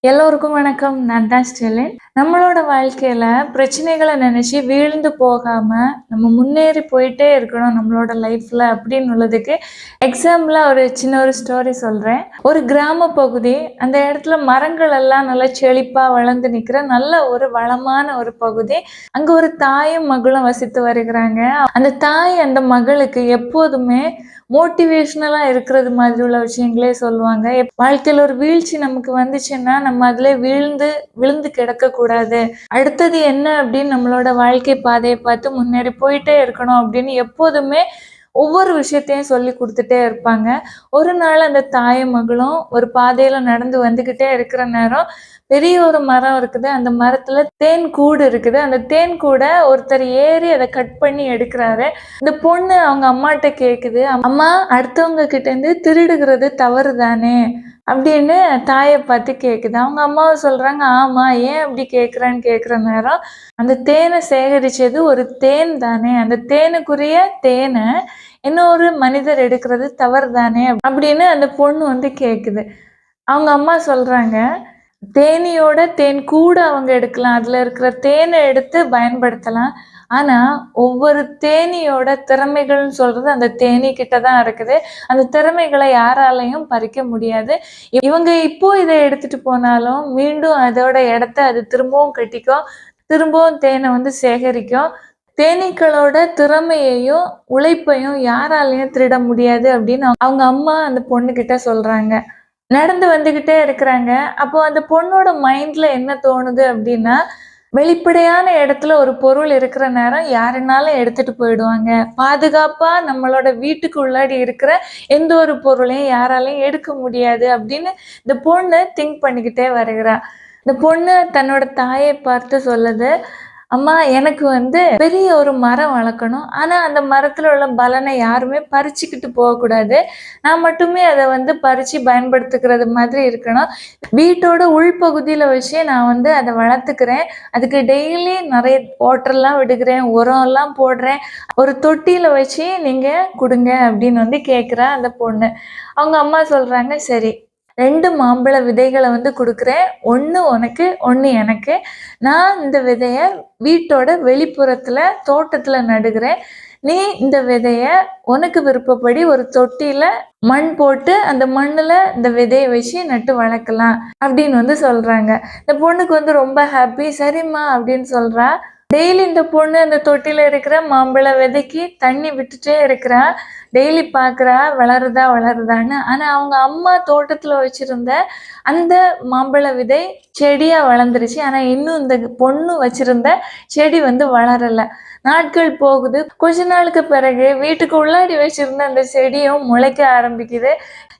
எல்லோருக்கும் வணக்கம். நான் தான் ஸ்டெலின். நம்மளோட வாழ்க்கையில பிரச்சனைகள நினைச்சு வீழ்ந்து போகாம, நம்ம முன்னேறி போயிட்டே இருக்கணும் நம்மளோட லைஃப்ல அப்படின்னு உள்ளதுக்கு எக்ஸாம்பிளா ஒரு ஸ்டோரி சொல்றேன். ஒரு கிராம பகுதி. அந்த இடத்துல மரங்கள் எல்லாம் நல்லா செழிப்பா வளர்ந்து நிக்கிற நல்ல ஒரு வளமான ஒரு பகுதி. அங்க ஒரு தாயும் மகளும் வசித்து வருகிறாங்க. அந்த தாய் அந்த மகளுக்கு எப்போதுமே மோட்டிவேஷனலா இருக்கிறது மாதிரி உள்ள விஷயங்களே சொல்லுவாங்க. வாழ்க்கையில ஒரு வீழ்ச்சி நமக்கு வந்துச்சுன்னா நம்ம அதிலே விழுந்து கிடக்கக்கூடாது. அடுத்தது என்ன அப்படின்னு நம்மளோட வாழ்க்கை பாதையை பார்த்து முன்னேறி போயிட்டே இருக்கணும் அப்படின்னு எப்போதுமே ஒவ்வொரு விஷயத்தையும் சொல்லி கொடுத்துட்டே இருப்பாங்க. ஒரு நாள் அந்த தாயும் மகளும் ஒரு பாதையில நடந்து வந்துகிட்டே இருக்கிற நேரம் பெரிய ஒரு மரம் இருக்குது. அந்த மரத்துல தேன் கூடு இருக்குது. அந்த தேன் கூட ஒருத்தர் ஏறி அதை கட் பண்ணி எடுக்கிறாரு. இந்த பொண்ணு அவங்க அம்மாட்ட கேக்குது, அம்மா அடுத்தவங்க கிட்ட இருந்து திருடுகிறது தவறு தானே அப்படின்னு தாயை பார்த்து கேக்குது. அவங்க அம்மாவை சொல்றாங்க, ஆமா ஏன் அப்படி கேக்குறான்னு கேக்குற நேரம், அந்த தேனை சேகரிச்சது ஒரு தேன் தானே, அந்த தேனுக்குரிய தேனை இன்னொரு மனிதர் எடுக்கிறது தவறு தானே அப்படின்னு அந்த பொண்ணு கேக்குது. அவங்க அம்மா சொல்றாங்க, தேனீயோட தேன் கூட அவங்க எடுக்கலாம். அதுல இருக்கிற தேனை எடுத்து பயன்படுத்தலாம். ஆனா ஒவ்வொரு தேனீயோட திறமைகள்னு சொல்றது அந்த தேனீ கிட்ட தான் இருக்குது. அந்த திறமைகளை யாராலையும் பறிக்க முடியாது. இவங்க இப்போ இதை எடுத்துட்டு போனாலும் மீண்டும் அதோட இடத்த அது திரும்பவும் கட்டிக்கும். திரும்பவும் தேனை சேகரிக்கும். தேனீக்களோட திறமையையும் உழைப்பையும் யாராலையும் திருட முடியாது அப்படின்னு அவங்க அம்மா அந்த பொண்ணுகிட்ட சொல்றாங்க. நடந்து வந்துகிட்டே இருக்கிறாங்க. அப்போ அந்த பொண்ணோட மைண்ட்ல என்ன தோணுது அப்படின்னா, வெளிப்படையான இடத்துல ஒரு பொருள் இருக்கிற நேரம் யாருனாலும் எடுத்துட்டு போயிடுவாங்க. பாதுகாப்பா நம்மளோட வீட்டுக்கு உள்ளாடி இருக்கிற எந்த ஒரு பொருளையும் யாராலையும் எடுக்க முடியாது அப்படின்னு இந்த பொண்ணு திங்க் பண்ணிக்கிட்டே வருகிறா. இந்த பொண்ணு தன்னோட தாயை பார்த்து சொல்லுது, அம்மா எனக்கு பெரிய ஒரு மரம் வளர்க்கணும். ஆனா அந்த மரத்துல உள்ள பலனை யாருமே பறிச்சுக்கிட்டு போகக்கூடாது. நான் மட்டுமே அதை பறிச்சு பயன்படுத்திக்கிறது மாதிரி இருக்கணும். வீட்டோட உள்பகுதியில வச்சு நான் அதை வளர்த்துக்கிறேன். அதுக்கு டெய்லி நிறைய வாட்டர்லாம் விடுகிறேன், உரம் எல்லாம் போடுறேன். ஒரு தொட்டியில வச்சு நீங்க கொடுங்க அப்படின்னு கேட்குறா அந்த பொண்ணு. அவங்க அம்மா சொல்றாங்க, சரி 2 மாம்பழ விதைகளை கொடுக்குறேன். 1 உனக்கு, 1 எனக்கு. நான் இந்த விதைய வீட்டோட வெளிப்புறத்துல தோட்டத்துல நடுகிறேன். நீ இந்த விதைய உனக்கு விருப்பப்படி ஒரு தொட்டியில மண் போட்டு அந்த மண்ணுல இந்த விதையை வச்சு நட்டு வளர்க்கலாம் அப்படின்னு சொல்றாங்க. இந்த பொண்ணுக்கு ரொம்ப ஹாப்பி. சரிம்மா அப்படின்னு சொல்றா. டெய்லி இந்த பொண்ணு அந்த தொட்டில இருக்கிற மாம்பழ விதைக்கு தண்ணி விட்டுட்டே இருக்கிறா. டெய்லி பார்க்குறா வளருதான்னு. ஆனா அவங்க அம்மா தோட்டத்துல வச்சிருந்த அந்த மாம்பழ விதை செடியா வளர்ந்துருச்சு. ஆனா இன்னும் இந்த பொண்ணு வச்சிருந்த செடி வளரல. நாட்கள் போகுது. கொஞ்ச நாளுக்கு பிறகு வீட்டுக்கு உள்ளாடி வச்சிருந்த அந்த செடியும் முளைக்க ஆரம்பிக்குது.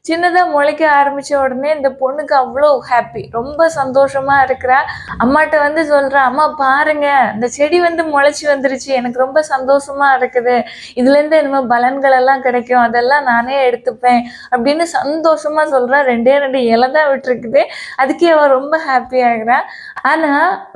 சின்னதா முளைக்க ஆரம்பிச்ச உடனே இந்த பொண்ணுக்கு அவ்வளோ ஹாப்பி, ரொம்ப சந்தோஷமா இருக்கிறா. அம்மாட்ட சொல்றா, அம்மா பாருங்க இந்த செடி முளைச்சி வந்துருச்சு, எனக்கு ரொம்ப சந்தோஷமா இருக்குது. இதுல இருந்து இனிமே பலன்கள் எல்லாம் கிடைக்கும், அதெல்லாம் நானே எடுத்துப்பேன் அப்படின்னு சந்தோஷமா சொல்றா. 2 இலை தான் விட்டுருக்குது. அதுக்கே அவ ரொம்ப ஹாப்பி ஆகுறா. ஆனா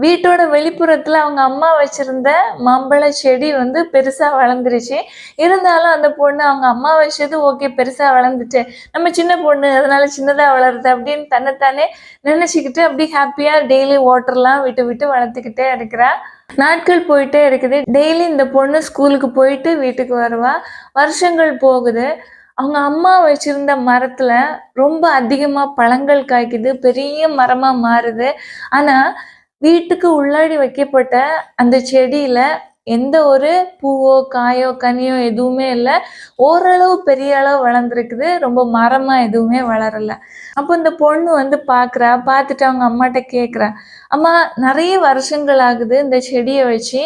வீட்டோட வெளிப்புறத்துல அவங்க அம்மா வச்சிருந்த மாம்பழ செடி பெருசா வளர்ந்துருச்சு. இருந்தாலும் அந்த பொண்ணு அவங்க அம்மா வச்சது ஓகே, பெருசா வளர்ந்துட்டு, நம்ம சின்ன பொண்ணு அதனால சின்னதா வளருது அப்படின்னு தன்னைத்தானே நினைச்சுக்கிட்டு அப்படி ஹாப்பியா டெய்லி வாட்டர்லாம் விட்டு விட்டு வளர்த்துக்கிட்டே இருக்கிறா. நாட்கள் போயிட்டே இருக்குது. டெய்லி இந்த பொண்ணு ஸ்கூலுக்கு போயிட்டு வீட்டுக்கு வருவா. வருஷங்கள் போகுது. அவங்க அம்மா வச்சிருந்த மரத்துல ரொம்ப அதிகமா பழங்கள் காய்க்குது, பெரிய மரமா மாறுது. ஆனா வீட்டுக்கு உள்ளாடி வைக்கப்பட்ட அந்த செடியில எந்த ஒரு பூவோ காயோ கனியோ எதுவுமே இல்லை. ஓரளவு பெரிய அளவு வளர்ந்துருக்குது, ரொம்ப மரமா எதுவுமே வளரல. அப்போ இந்த பொண்ணு பார்க்குறா. பார்த்துட்டு அவங்க அம்மாட்ட கேட்குறா, அம்மா நிறைய வருஷங்கள் ஆகுது இந்த செடியை வச்சு,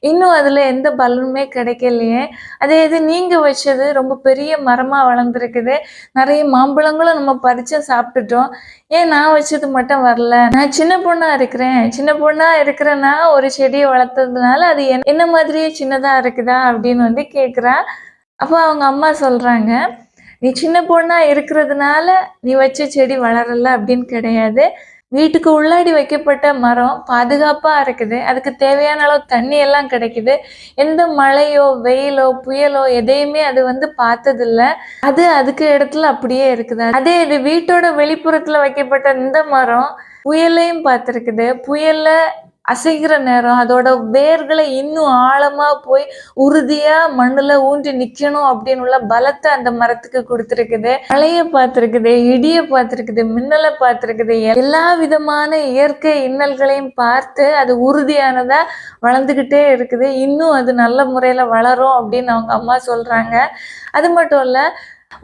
இன்னும் அதில் எந்த பலனுமே கிடைக்கலையே. அதே இது நீங்கள் வச்சது ரொம்ப பெரிய மரமாக வளர்ந்துருக்குது, நிறைய மாம்பழங்களும் நம்ம பறித்து சாப்பிட்டுட்டோம், ஏன் நான் வச்சது மட்டும் வரல? நான் சின்ன பொண்ணா இருக்கிறேன்னா ஒரு செடியை வளர்த்ததுனால அது என்ன மாதிரியே சின்னதா இருக்குதா அப்படின்னு கேட்குறா. அப்போ அவங்க அம்மா சொல்றாங்க, நீ சின்ன பொண்ணா இருக்கிறதுனால நீ வச்ச செடி வளரல அப்படின்னு கிடையாது. வீட்டுக்கு உள்ளாடி வைக்கப்பட்ட மரம் பாதுகாப்பா இருக்குது. அதுக்கு தேவையான அளவு தண்ணி எல்லாம் கிடைக்குது. எந்த மழையோ வெயிலோ புயலோ எதையுமே அது பார்த்ததில்ல. அது அதுக்கு இடத்துல அப்படியே இருக்குது. அதே இது வீட்டோட வெளிப்புறத்துல வைக்கப்பட்ட இந்த மரம் புயலையும் பார்த்திருக்குது. புயல்ல அசைகிற நேரம் அதோட வேர்களை இன்னும் ஆழமா போய் உறுதியா மண்ணுல ஊன்றி நிக்கணும் அப்படின்னு உள்ள பலத்தை அந்த மரத்துக்கு கொடுத்துருக்குது. மழைய பார்த்திருக்குது, இடிய பார்த்திருக்குது, மின்னலை பார்த்திருக்குது. எல்லா விதமான இயற்கை இன்னல்களையும் பார்த்து அது உறுதியானதா வளர்ந்துகிட்டே இருக்குது. இன்னும் அது நல்ல முறையில வளரும் அப்படின்னு அவங்க அம்மா சொல்றாங்க. அது மட்டும் இல்ல,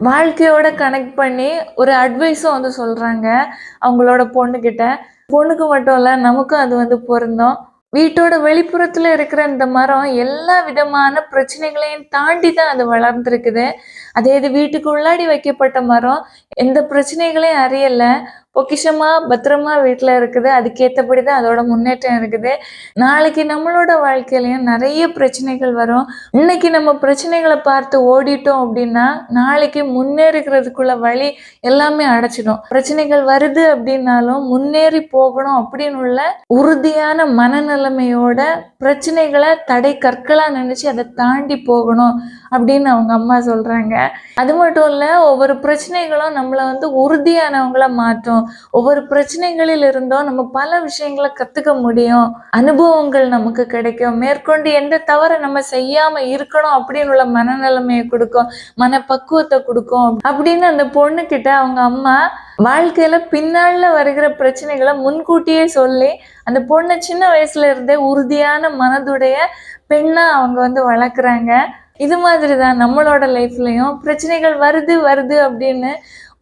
வாழ்க்கையோட கனெக்ட் பண்ணி ஒரு அட்வைஸும் வந்து சொல்றாங்க அவங்களோட பொண்ணுகிட்ட. பொண்ணுக்கு மட்டும் இல்ல, நமக்கும் அது வந்து பொருந்தும். வீட்டோட வெளிப்புறத்துல இருக்கிற இந்த மரம் எல்லா விதமான பிரச்சனைகளையும் தாண்டி தான் அது வளர்ந்துருக்குது. அதே இது வீட்டுக்கு உள்ளாடி வைக்கப்பட்ட மரம் எந்த பிரச்சனைகளையும் அறியல, பொக்கிஷமா பத்திரமா வீட்டுல இருக்குது. அதுக்கேற்றபடி தான் அதோட முன்னேற்றம் இருக்குது. நாளைக்கு நம்மளோட வாழ்க்கையிலையும் நிறைய பிரச்சனைகள் வரும். இன்னைக்கு நம்ம பிரச்சனைகளை பார்த்து ஓடிட்டோம் அப்படின்னா நாளைக்கு முன்னேறிக்கிறதுக்குள்ள வழி எல்லாமே அடைச்சிடும். பிரச்சனைகள் வருது அப்படின்னாலும் முன்னேறி போகணும் அப்படின்னு உள்ள உறுதியான மனநிலைமையோட பிரச்சனைகளை தடை கற்களா நினைச்சு அதை தாண்டி போகணும் அப்படின்னு அவங்க அம்மா சொல்றாங்க. அது மட்டும் இல்ல, ஒவ்வொரு பிரச்சனைகளும் நம்மளை வந்து உறுதியானவங்கள மாற்றும். ஒவ்வொரு பிரச்சனைகளில் இருந்தும் நம்ம பல விஷயங்களை கத்துக்க முடியும். அனுபவங்கள் நமக்கு கிடைக்கும். மேற்கொண்டு எந்த தவறை நம்ம செய்யாம இருக்கணும் அப்படின்னு உள்ள மனநிலைமையை கொடுக்கும், மனப்பக்குவத்தை கொடுக்கும் அப்படின்னு அந்த பொண்ணு கிட்ட அவங்க அம்மா வாழ்க்கையில பின்னால வருகிற பிரச்சனைகளை முன்கூட்டியே சொல்லி அந்த பொண்ணை சின்ன வயசுல இருந்தே உறுதியான மனதுடைய பெண்ணா அவங்க வந்து வளர்க்குறாங்க. இது மாதிரி தான் நம்மளோட லைஃப்லயும் பிரச்சனைகள் வருது வருது அப்படின்னு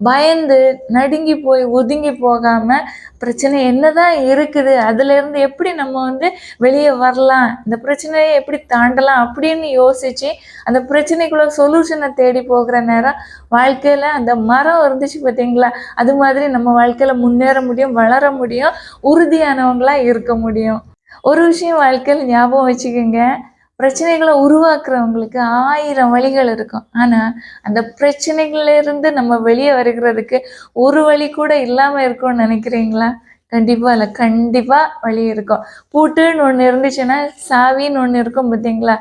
பயந்து நடுங்கி போய் ஒதுங்கி போகாம பிரச்சனை என்னதான் இருக்குது, அதுல இருந்து எப்படி நம்ம வந்து வெளியே வரலாம், இந்த பிரச்சனையை எப்படி தாண்டலாம் அப்படின்னு யோசிச்சு அந்த பிரச்சனைக்குள்ள சொல்யூஷனை தேடி போகிற நேரம் வாழ்க்கையில அந்த மரம் இருந்துச்சு பார்த்தீங்களா, அது மாதிரி நம்ம வாழ்க்கையில முன்னேற முடியும், வளர முடியும், உறுதியானவங்களா இருக்க முடியும். ஒரு விஷயம் வாழ்க்கையில் ஞாபகம் வச்சுக்கோங்க, பிரச்சனைகளை உருவாக்குறவங்களுக்கு 1000 வழிகள் இருக்கும். ஆனா அந்த பிரச்சனைகள்ல இருந்து நம்ம வெளியே வருகிறதுக்கு ஒரு வழி கூட இல்லாம இருக்கும்னு நினைக்கிறீங்களா? கண்டிப்பா இல்லை, கண்டிப்பா வழி இருக்கும். பூட்டுன்னு ஒண்ணு இருந்துச்சுன்னா சாவின்னு ஒண்ணு இருக்கும் பார்த்தீங்களா?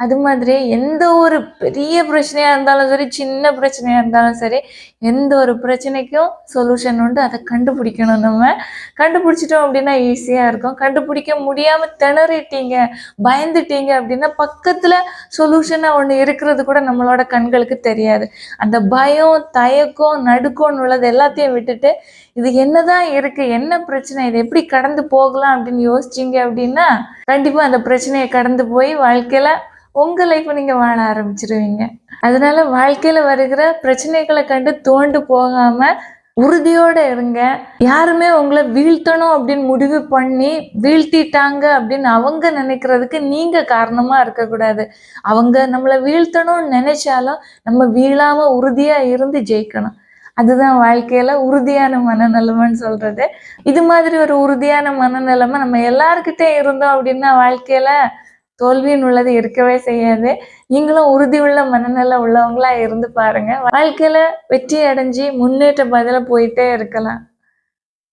அது மாதிரி எந்த ஒரு பெரிய பிரச்சனையா இருந்தாலும் சரி, சின்ன பிரச்சனையா இருந்தாலும் சரி, எந்த ஒரு பிரச்சனைக்கும் சொல்யூஷன் உண்டு. அதை கண்டுபிடிக்கணும். நம்ம கண்டுபிடிச்சிட்டோம் அப்படின்னா ஈஸியா இருக்கும். கண்டுபிடிக்க முடியாம திணறிட்டீங்க, பயந்துட்டீங்க அப்படின்னா பக்கத்துல சொல்யூஷனா ஒண்ணு இருக்கிறது கூட நம்மளோட கண்களுக்கு தெரியாது. அந்த பயம், தயக்கம், நடுக்கம்னு உள்ளது எல்லாத்தையும் விட்டுட்டு இது என்னதான் இருக்கு, என்ன பிரச்சனை, இதை எப்படி கடந்து போகலாம் அப்படின்னு யோசிச்சீங்க அப்படின்னா கண்டிப்பா அந்த பிரச்சனையை கடந்து போய் வாழ்க்கையில உங்க லைஃப்பை நீங்க வாழ ஆரம்பிச்சிருவீங்க. அதனால வாழ்க்கையில வருகிற பிரச்சனைகளை கண்டு தோண்டு போகாம உறுதியோட இருங்க. யாருமே உங்களை வீழ்த்தணும் அப்படின்னு முடிவு பண்ணி வீழ்த்திட்டாங்க அப்படின்னு அவங்க நினைக்கிறதுக்கு நீங்க காரணமா இருக்கக்கூடாது. அவங்க நம்மளை வீழ்த்தணும்னு நினைச்சாலும் நம்ம வீழாம உறுதியா இருந்து ஜெயிக்கணும். அதுதான் வாழ்க்கையில உறுதியான மனநிலைமைன்னு சொல்றது. இது மாதிரி ஒரு உறுதியான மனநிலைமை நம்ம எல்லாருக்கிட்டே இருந்தோம் அப்படின்னா வாழ்க்கையில தோல்வின்னு உள்ளது இருக்கவே செய்யாது. நீங்களும் உறுதி உள்ள மனநிலை உள்ளவங்களா இருந்து பாருங்க. வாழ்க்கையில வெற்றி அடைஞ்சு முன்னேற்ற பாதையில போயிட்டே இருக்கலாம்.